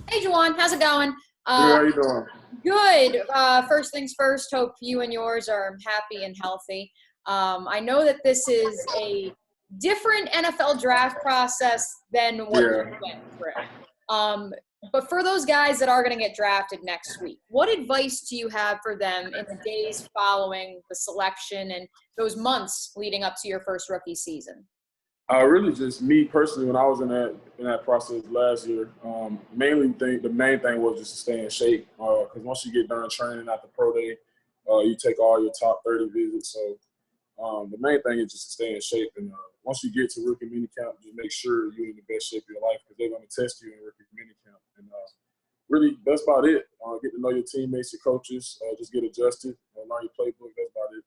Hey, Jawaan, how's it going? Good, Uh, how you doing? Good. First things first, hope you and yours are happy and healthy. I know that this is a different NFL draft process than what you Yeah. went through. But for those guys that are going to get drafted next week, what advice do you have for them in the days following the selection and those months leading up to your first rookie season? Really just me personally when I was in that process last year, mainly the main thing was just to stay in shape. Because once you get done training at the pro day, you take all your top 30 visits. So the main thing is just to stay in shape. And once you get to rookie minicamp, just make sure you're in the best shape of your life because they're going to test you in rookie minicamp. And really, that's about it. Get to know your teammates, your coaches, just get adjusted, learn your playbook. That's about it.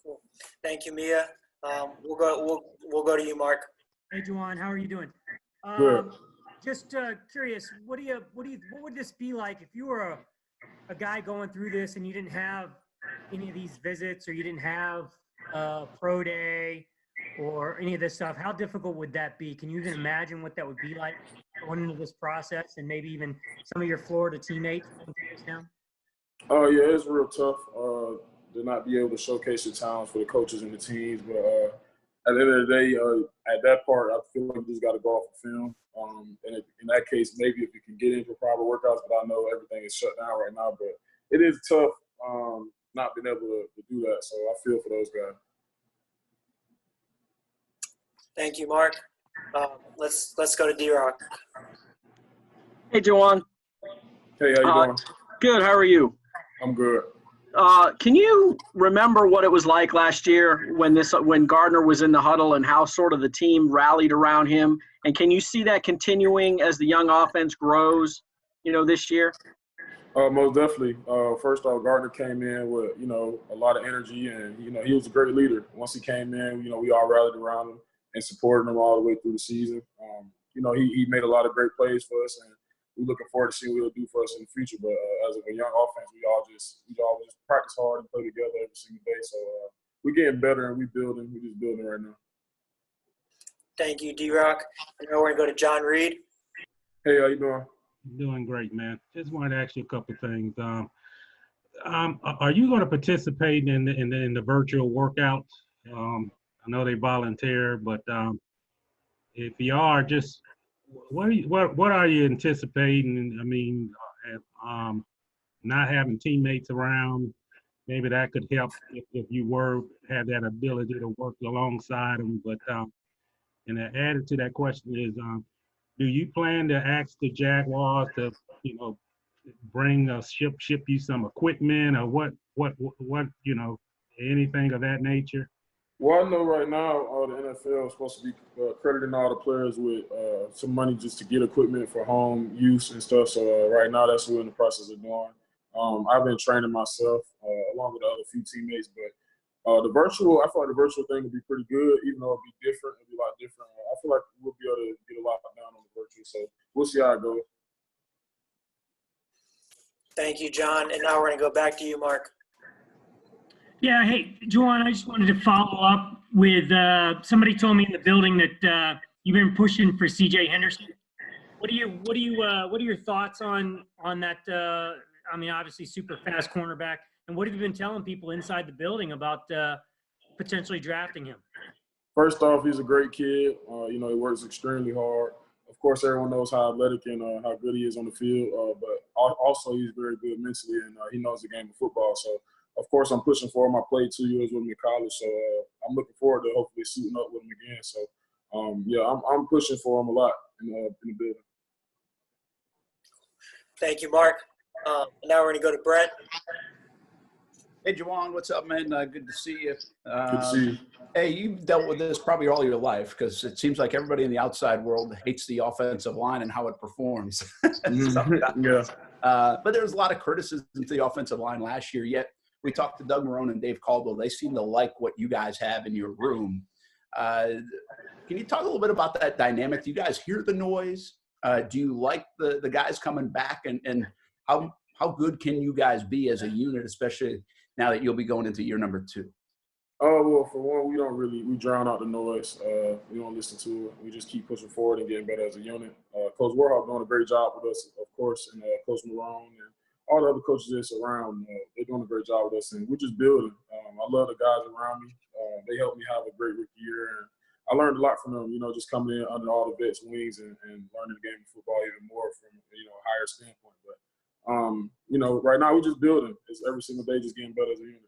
Cool. Thank you, Mia. We'll go to you, Mark. Hey, Jawaan, how are you doing? Good. Just curious, what would this be like if you were a guy going through this and you didn't have any of these visits or you didn't have pro day or any of this stuff? How difficult would that be? Can you even imagine what that would be like going into this process and maybe even some of your Florida teammates going through this now? Oh yeah, it's real tough to not be able to showcase your talents for the coaches and the teams. But at the end of the day, at that part, I feel like you just got to go off the film. In that case, maybe if you can get in for proper workouts, but I know everything is shut down right now. But it is tough not being able to do that. So I feel for those guys. Thank you, Mark. Let's go to D-Rock. Hey, Jawaan. Hey, how you doing? Good. How are you? I'm good. Can you remember what it was like last year when Gardner was in the huddle and how sort of the team rallied around him? And can you see that continuing as the young offense grows, this year? Most definitely. First off, Gardner came in with, a lot of energy and, he was a great leader. Once he came in, we all rallied around him and supported him all the way through the season. He made a lot of great plays for us and we're looking forward to seeing what he'll do for us in the future. But as a young offense, we all just practice hard and play together every single day. So we're getting better and we're just building right now. Thank you, D-Rock. And now we're going to go to John Reed. Hey, how you doing? Doing great, man. Just wanted to ask you a couple of things. Are you going to participate in the virtual workouts? I know they volunteer, but if you are, just what are you anticipating? I mean, not having teammates around, maybe that could help if you had that ability to work alongside them. But and added to that question is, do you plan to ask the Jaguars to, bring ship you some equipment or what anything of that nature? Well, I know right now the NFL is supposed to be crediting all the players with some money just to get equipment for home use and stuff. So right now that's what we're in the process of doing. I've been training myself along with the other few teammates, but I feel like the virtual thing will be pretty good, even though it'll be different. It'll be a lot different. I feel like we'll be able to get a lot done on the virtual. So we'll see how it goes. Thank you, John. And now we're going to go back to you, Mark. Yeah, hey, Jawaan, I just wanted to follow up with somebody told me in the building that you've been pushing for C.J. Henderson. What are your thoughts on that? Obviously super fast cornerback. And what have you been telling people inside the building about potentially drafting him? First off, he's a great kid. He works extremely hard. Of course, everyone knows how athletic and how good he is on the field, but also he's very good mentally and he knows the game of football. So, of course, I'm pushing for him. I played 2 years with him in college, so I'm looking forward to hopefully suiting up with him again. So, I'm pushing for him a lot in the building. Thank you, Mark. Now we're going to go to Brett. Hey, Jawaan, what's up, man? Good to see you. Good to see you. Hey, you've dealt with this probably all your life because it seems like everybody in the outside world hates the offensive line and how it performs. Yeah. But there was a lot of criticism to the offensive line last year, yet we talked to Doug Marrone and Dave Caldwell. They seem to like what you guys have in your room. Can you talk a little bit about that dynamic? Do you guys hear the noise? Do you like the guys coming back? And how good can you guys be as a unit, especially now that you'll be going into year number 2? Well, for one, we drown out the noise. We don't listen to it. We just keep pushing forward and getting better as a unit. Coach Warhol doing a great job with us, of course, and Coach Marone and all the other coaches that's around. They're doing a great job with us, and we're just building. I love the guys around me. They helped me have a great rookie year, and I learned a lot from them, just coming in under all the vets' wings and learning the game of football even more from, a higher standpoint. But, right now we're just building. It's every single day just getting better as a unit.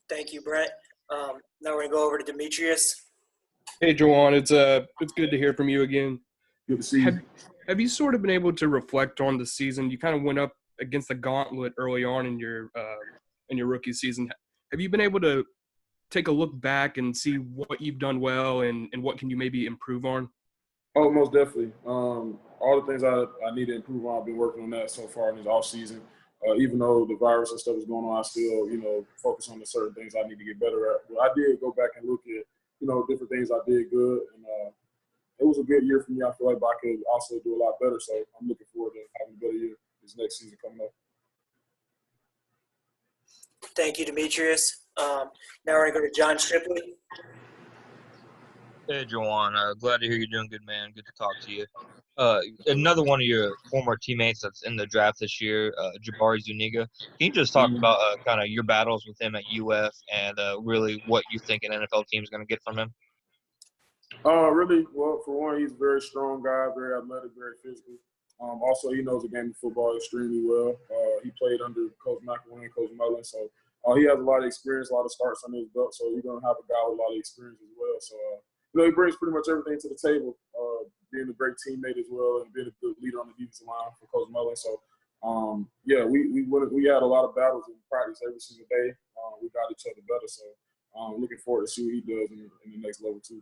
Thank you, Brent. Now we're going to go over to Demetrius. Hey, Jawaan, it's good to hear from you again. Good to see you. Have you sort of been able to reflect on the season? You kind of went up against the gauntlet early on in your rookie season. Have you been able to take a look back and see what you've done well and what can you maybe improve on? Oh, most definitely. All the things I need to improve on, I've been working on that so far in this offseason. Even though the virus and stuff is going on, I still, focus on the certain things I need to get better at. But I did go back and look at, different things I did good. And it was a good year for me. I feel like I could also do a lot better. So I'm looking forward to having a better year this next season coming up. Thank you, Demetrius. Now we're going to go to John Shipley. Hey, Jawaan. Glad to hear you're doing good, man. Good to talk to you. Another one of your former teammates that's in the draft this year, Jabari Zuniga. Can you just talk about kind of your battles with him at UF and really what you think an NFL team is going to get from him? Really, well, for one, he's a very strong guy, very athletic, very physical. Also, he knows the game of football extremely well. He played under Coach McElwain, Coach Mullen, so he has a lot of experience, a lot of starts under his belt. So you're going to have a guy with a lot of experience as well. So, he brings pretty much everything to the table, being a great teammate as well and being a good leader on the defensive line for Coach Mullen. So, we had a lot of battles in practice every single day. We got each other better. So, looking forward to see what he does in the next level too.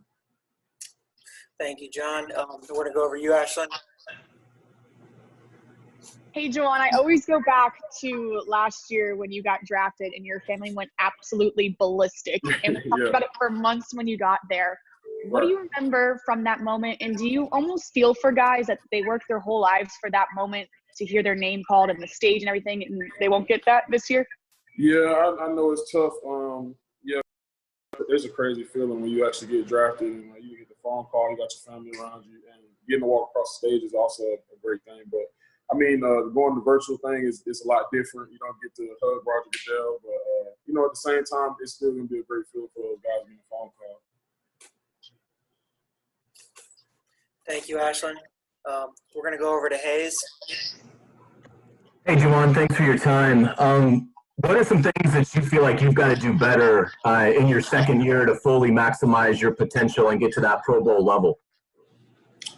Thank you, John. We're going to go over you, Ashlyn. Hey, Jawaan, I always go back to last year when you got drafted and your family went absolutely ballistic. And we talked about it for months when you got there. What do you remember from that moment? And do you almost feel for guys that they work their whole lives for that moment to hear their name called and the stage and everything, and they won't get that this year? Yeah, I know it's tough. There's a crazy feeling when you actually get drafted and you get the phone call, you got your family around you, and getting to walk across the stage is also a great thing. But going the virtual thing is a lot different. You don't get to hug Roger Goodell, but at the same time, it's still gonna be a great feeling for those guys getting a phone call. Thank you, Ashlyn. We're going to go over to Hayes. Hey, Jawaan, thanks for your time. What are some things that you feel like you've got to do better in your second year to fully maximize your potential and get to that Pro Bowl level?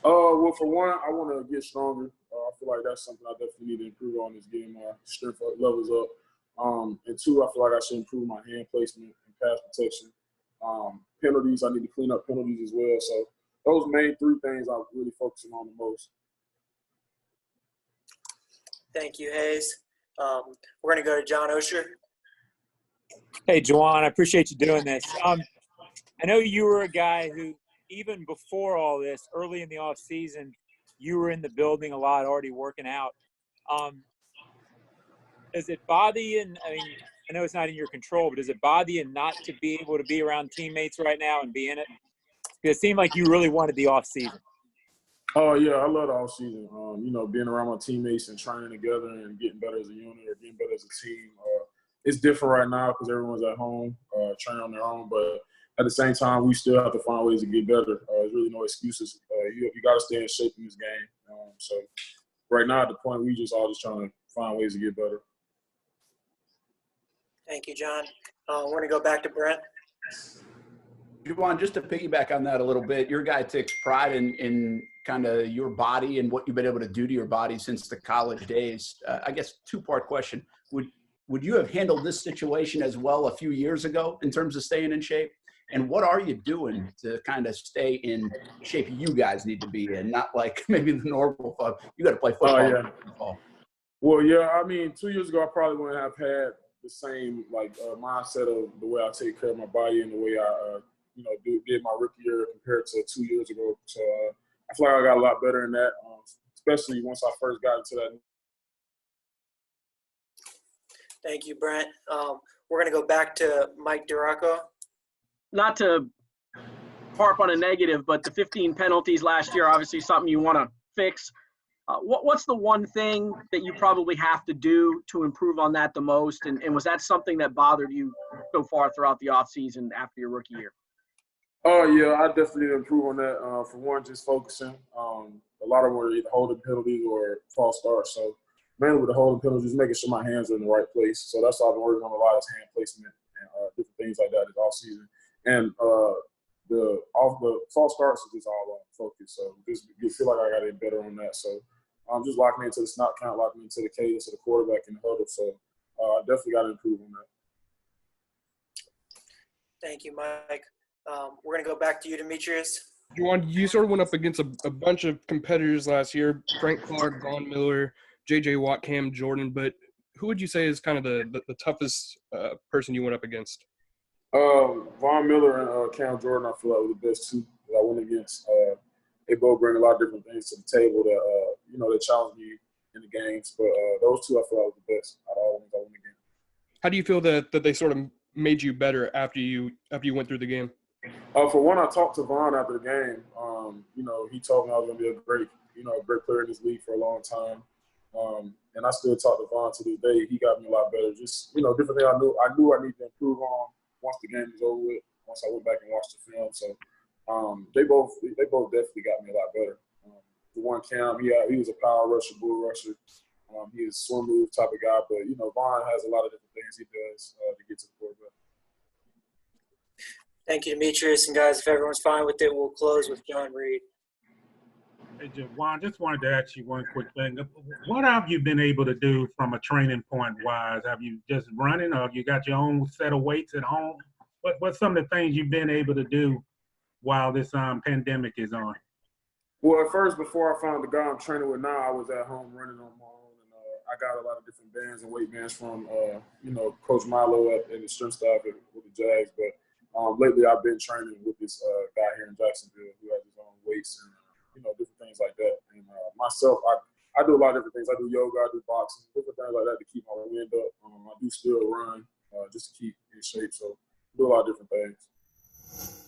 Well, for one, I want to get stronger. I feel like that's something I definitely need to improve on is getting my strength levels up. And two, I feel like I should improve my hand placement and pass protection. Penalties, I need to clean up penalties as well. So those main three things I'm really focusing on the most. Thank you, Hayes. We're going to go to John Osher. Hey, Jawaan, I appreciate you doing this. I know you were a guy who, even before all this, early in the off season, you were in the building a lot, already working out. Does it bother you? And I know it's not in your control, but does it bother you not to be able to be around teammates right now and be in it? Because it seemed like you really wanted the off season. Oh, yeah, I love the off season. Being around my teammates and training together and getting better as a unit or getting better as a team. It's different right now because everyone's at home, training on their own. But at the same time, we still have to find ways to get better. There's really no excuses. You got to stay in shape in this game. So right now, at the point, we just all just trying to find ways to get better. Thank you, John. We're going to go back to Brent. Jawaan, just to piggyback on that a little bit, your guy takes pride in kind of your body and what you've been able to do to your body since the college days. I guess two-part question. Would you have handled this situation as well a few years ago in terms of staying in shape? And what are you doing to kind of stay in shape you guys need to be in, not like maybe the normal folks? You got to play football. Yeah. Well, yeah, 2 years ago, I probably wouldn't have had the same mindset of the way I take care of my body and the way I did my rookie year compared to 2 years ago. So I feel like I got a lot better in that, especially once I first got into that. Thank you, Brent. We're We're going to go back to Mike Duraco. Not to harp on a negative, but the 15 penalties last year, obviously something you want to fix. What's the one thing that you probably have to do to improve on that the most? And was that something that bothered you so far throughout the offseason after your rookie year? Oh, yeah, I definitely need to improve on that. For one, just focusing. A lot of them were either holding penalties or false starts. So mainly with the holding penalties, making sure my hands are in the right place. So that's why I've been working on a lot of hand placement and different things like that this offseason. And the false starts is just all on focus. So just feel like I got to get better on that. So I'm just locking into the snap count, locking into the cadence of the quarterback in the huddle. So I definitely got to improve on that. Thank you, Mike. We're going to go back to you, Demetrius. Jawaan, you sort of went up against a bunch of competitors last year, Frank Clark, Von Miller, J.J. Watt, Cam Jordan, but who would you say is kind of the toughest person you went up against? Von Miller and Cam Jordan, I feel like were the best two that I went against. They both bring a lot of different things to the table that, they challenge me in the games. But those two I feel like were the best out of all of them I went against. How do you feel that they sort of made you better after you went through the game? For one, I talked to Von after the game. He told me I was going to be a great player in this league for a long time. And I still talk to Von to this day. He got me a lot better. Just, different things I knew I needed to improve on once the game was over with, once I went back and watched the film. So they both definitely got me a lot better. The one Cam, he was a power rusher, bull rusher. He's a swim move type of guy. But, Von has a lot of different things he does to get to the quarterback. Thank you, Demetrius. And, guys, if everyone's fine with it, we'll close with John Reed. Hey, Jawaan, just wanted to ask you one quick thing. What have you been able to do from a training point wise? Have you just running, or have you got your own set of weights at home? What's some of the things you've been able to do while this pandemic is on? Well, at first, before I found the guy I'm training with now, I was at home running on my own. And I got a lot of different bands and weight bands from, Coach Milo at the strength staff with the Jags. But lately I've been training with this guy here in Jacksonville who has his own weights and, different things like that. And myself, I do a lot of different things. I do yoga, I do boxing, different things like that to keep my wind up. I do still run just to keep in shape. So I do a lot of different things.